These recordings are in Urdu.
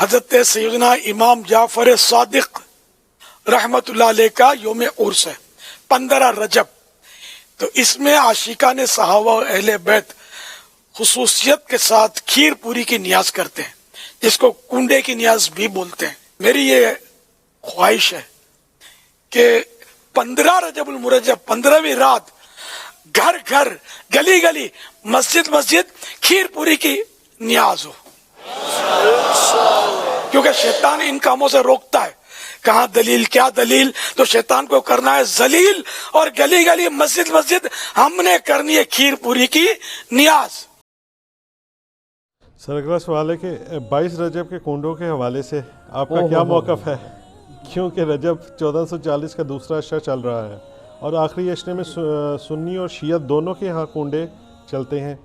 حضرت سیدنا امام جعفر صادق رحمت اللہ علیہ کا یوم عرس ہے 15 رجب. تو اس میں عاشقان صحابہ و اہل بیت خصوصیت کے ساتھ کھیر پوری کی نیاز کرتے ہیں، جس کو کنڈے کی نیاز بھی بولتے ہیں. میری یہ خواہش ہے کہ 15 رجب المرجب 15ویں رات گھر گھر گلی گلی مسجد مسجد کھیر پوری کی نیاز ہو، کیونکہ شیطان ان کاموں سے روکتا ہے. کہاں دلیل، کیا دلیل؟ تو شیطان کو کرنا ہے ذلیل، اور گلی گلی مسجد مسجد ہم نے کرنی ہے کھیر پوری کی نیاز. سر اگلا سوال ہے کہ 22 رجب کے کنڈوں کے حوالے سے آپ کا کیا موقف ہے؟ کیونکہ رجب 1440 کا دوسرا اشرا چل رہا ہے اور آخری اشرے میں سنی اور شیعہ دونوں کے ہاں کنڈے چلتے ہیں.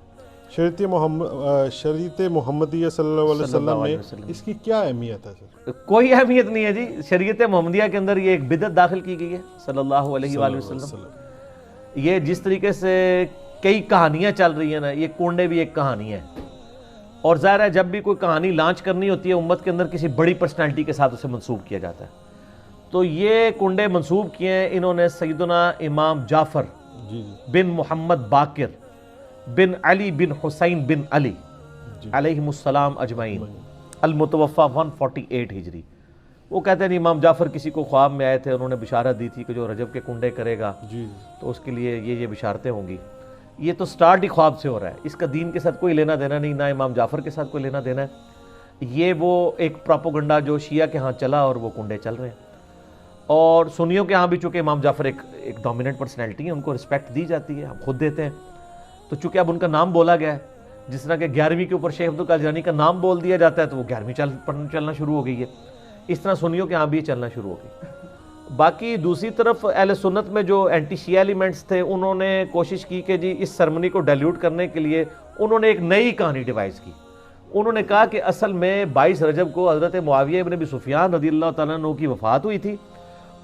شریعت محمدیہ صلی اللہ علیہ وسلم میں اس کی کیا اہمیت ہے سر؟ کوئی اہمیت نہیں ہے جی. شریعت محمدیہ کے اندر یہ ایک بدعت داخل کی گئی ہے صلی اللہ علیہ وآلہ وسلم. یہ جس طریقے سے کئی کہانیاں چل رہی ہیں نا، یہ کنڈے بھی ایک کہانی ہے. اور ظاہر ہے جب بھی کوئی کہانی لانچ کرنی ہوتی ہے امت کے اندر، کسی بڑی پرسنالٹی کے ساتھ اسے منسوب کیا جاتا ہے. تو یہ کنڈے منسوب کیے ہیں انہوں نے سیدنا امام جعفر بن محمد باقر بن علی بن حسین بن علی علیہم السلام اجمعین، المتوفہ 148 ہجری. وہ کہتے ہیں امام جعفر کسی کو خواب میں آئے تھے، انہوں نے بشارت دی تھی کہ جو رجب کے کنڈے کرے گا تو اس کے لیے یہ بشارتیں ہوں گی. یہ تو سٹارٹ ہی خواب سے ہو رہا ہے، اس کا دین کے ساتھ کوئی لینا دینا نہیں، نہ امام جعفر کے ساتھ کوئی لینا دینا ہے. یہ وہ ایک پراپوگنڈا جو شیعہ کے ہاں چلا اور وہ کنڈے چل رہے ہیں. اور سنیوں کے ہاں بھی چونکہ امام جعفر ایک ڈومیننٹ پرسنالٹی ہے، ان کو رسپیکٹ دی جاتی ہے، ہم خود دیتے ہیں. تو چونکہ اب ان کا نام بولا گیا ہے، جس طرح کہ 11ویں کے اوپر شیخ عبدالقادر جیلانی کا نام بول دیا جاتا ہے تو وہ 11ویں چلنا شروع ہو گئی ہے. اس طرح سنیوں کے ہاں بھی چلنا شروع ہو گئی. باقی دوسری طرف اہل سنت میں جو اینٹی شیعہ ایلیمنٹس تھے، انہوں نے کوشش کی کہ جی اس سرمنی کو ڈیلیوٹ کرنے کے لیے انہوں نے ایک نئی کہانی ڈیوائز کی. انہوں نے کہا کہ اصل میں 22 رجب کو حضرت معاویہ ابن ابی سفیان رضی اللہ تعالیٰ عنہ کی وفات ہوئی تھی.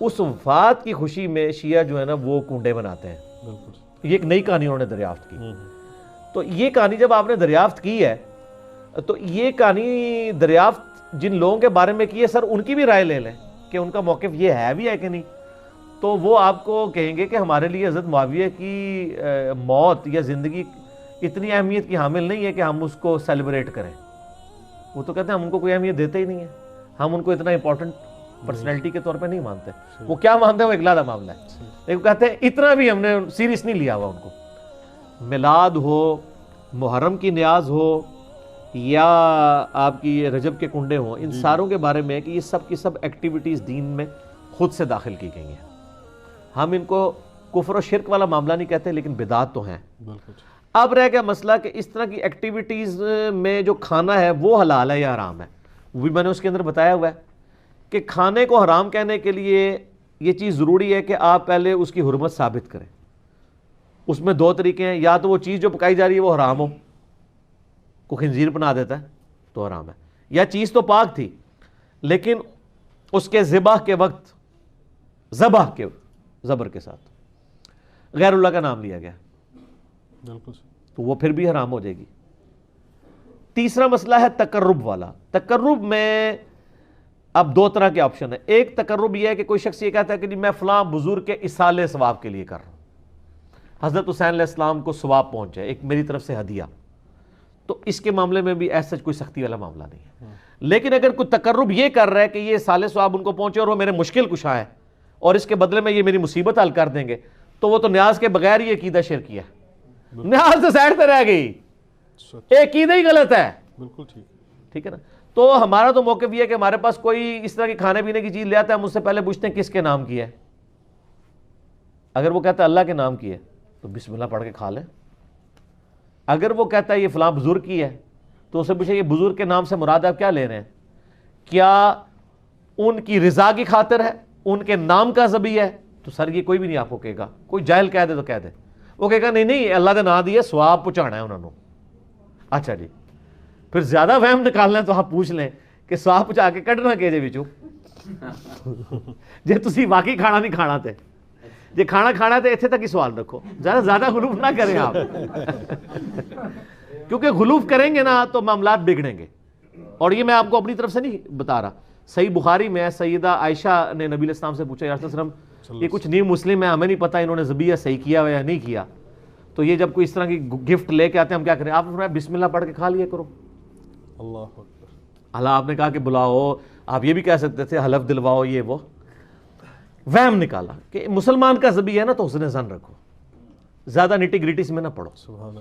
اس وفات کی خوشی میں شیعہ جو ہے نا وہ کنڈے بناتے ہیں. یہ ایک نئی کہانی انہوں نے دریافت کی. تو یہ کہانی جب آپ نے دریافت کی ہے تو یہ کہانی دریافت جن لوگوں کے بارے میں کی ہے سر، ان کی بھی رائے لے لیں کہ ان کا موقف یہ ہے بھی ہے کہ نہیں. تو وہ آپ کو کہیں گے کہ ہمارے لیے حضرت معاویہ کی موت یا زندگی اتنی اہمیت کی حامل نہیں ہے کہ ہم اس کو سیلیبریٹ کریں. وہ تو کہتے ہیں ہم ان کو کوئی اہمیت دیتے ہی نہیں ہے، ہم ان کو اتنا امپورٹنٹ پرسنالٹی کے طور پہ نہیں مانتے. وہ کیا مانتے ہیں وہ ایک علیحدہ معاملہ ہے، لیکن کہتے ہیں اتنا بھی ہم نے سیریس نہیں لیا ہوا ان کو. میلاد ہو، محرم کی نیاز ہو، یا آپ کی یہ رجب کے کنڈے ہوں، ان ساروں کے بارے میں کہ یہ سب کی سب ایکٹیویٹیز دین میں خود سے داخل کی گئی ہیں. ہم ان کو کفر و شرک والا معاملہ نہیں کہتے، لیکن بدعات تو ہیں. اب رہ گیا مسئلہ کہ اس طرح کی ایکٹیویٹیز میں جو کھانا ہے وہ حلال ہے یا حرام ہے. وہ بھی میں نے اس کے اندر بتایا ہوا ہے کہ کھانے کو حرام کہنے کے لیے یہ چیز ضروری ہے کہ آپ پہلے اس کی حرمت ثابت کریں. اس میں 2 طریقے ہیں، یا تو وہ چیز جو پکائی جا رہی ہے وہ حرام ہو، کوئی خنزیر بنا دیتا ہے تو حرام ہے، یا چیز تو پاک تھی لیکن اس کے ذبح کے وقت ذبح کے زبر کے ساتھ غیر اللہ کا نام لیا گیا تو وہ پھر بھی حرام ہو جائے گی. تیسرا مسئلہ ہے تقرب والا. تقرب میں اب 2 طرح کے آپشن ہیں. ایک تقرب یہ ہے کہ کوئی شخص یہ کہتا ہے کہ میں فلاں بزرگ کے اصالے ثواب کے لیے کر رہا ہوں، حضرت حسین علیہ السلام کو ثواب پہنچے، ایک میری طرف سے ہدیہ. تو اس کے معاملے میں بھی ایسا کوئی سختی والا معاملہ نہیں ہے. لیکن اگر کوئی تقرب یہ کر رہا ہے کہ یہ سال ثواب ان کو پہنچے اور وہ میرے مشکل کشا ہے اور اس کے بدلے میں یہ میری مصیبت حل کر دیں گے، تو وہ تو نیاز کے بغیر ہی عقیدہ شرکی ہے. نیاز تو سائڈ پہ رہ گئی، عقیدہ ہی غلط ہے. بالکل ٹھیک ہے نا. تو ہمارا تو موقف یہ ہے کہ ہمارے پاس کوئی اس طرح کی کھانے پینے کی چیز لے آتا ہے، ہم اس سے پہلے پوچھتے ہیں کس کے نام کی ہے. اگر وہ کہتا ہے اللہ کے نام کی ہے تو بسم اللہ پڑھ کے کھا لیں. اگر وہ کہتا ہے یہ فلاں بزرگ کی ہے تو اسے پوچھے یہ بزرگ کے نام سے مراد آپ کیا لے رہے ہیں؟ کیا ان کی رضا کی خاطر ہے، ان کے نام کا ذبح ہے؟ تو سر یہ کوئی بھی نہیں آپ کو کہے گا. کوئی جاہل کہہ دے تو کہہ دے، وہ کہے گا نہیں اللہ کا نام دیا ثواب پہنچانا ہے انہوں نے. اچھا جی، پھر زیادہ وہم نکالنا ہے تو آپ پوچھ لیں کہ ثواب پہنچا کے کڈنا کہ وچوں جے تسی واقعی کھانا نہیں کھانا تے جے کھانا کھانا تے اتنے تک ہی سوال رکھو، زیادہ غلوف نہ کریں آپ کیونکہ غلوف کریں گے نا تو معاملات بگڑیں گے اور یہ میں آپ کو اپنی طرف سے نہیں بتا رہا، صحیح بخاری میں سیدہ عائشہ نے نبی علیہ السلام سے پوچھا، یا رسول اللہ علیہ وسلم یہ کچھ نیو مسلم ہے، ہمیں نہیں پتا انہوں نے ذبیحہ صحیح کیا یا نہیں کیا، تو یہ جب کوئی اس طرح کی گفٹ لے کے آتے ہیں ہم کیا کریں؟ آپ نے فرمایا بسم اللہ پڑھ کے کھا لیا کرو. اللہ اکبر. اللہ آپ نے کہا کہ بلاؤ، آپ یہ بھی کہہ سکتے تھے حلف دلواؤ، یہ وہ وہم نکالا کہ مسلمان کا ذبیحہ ہے نا تو حسن ظن رکھو، زیادہ نٹی گریٹی میں نہ پڑھو. سبحان اللہ.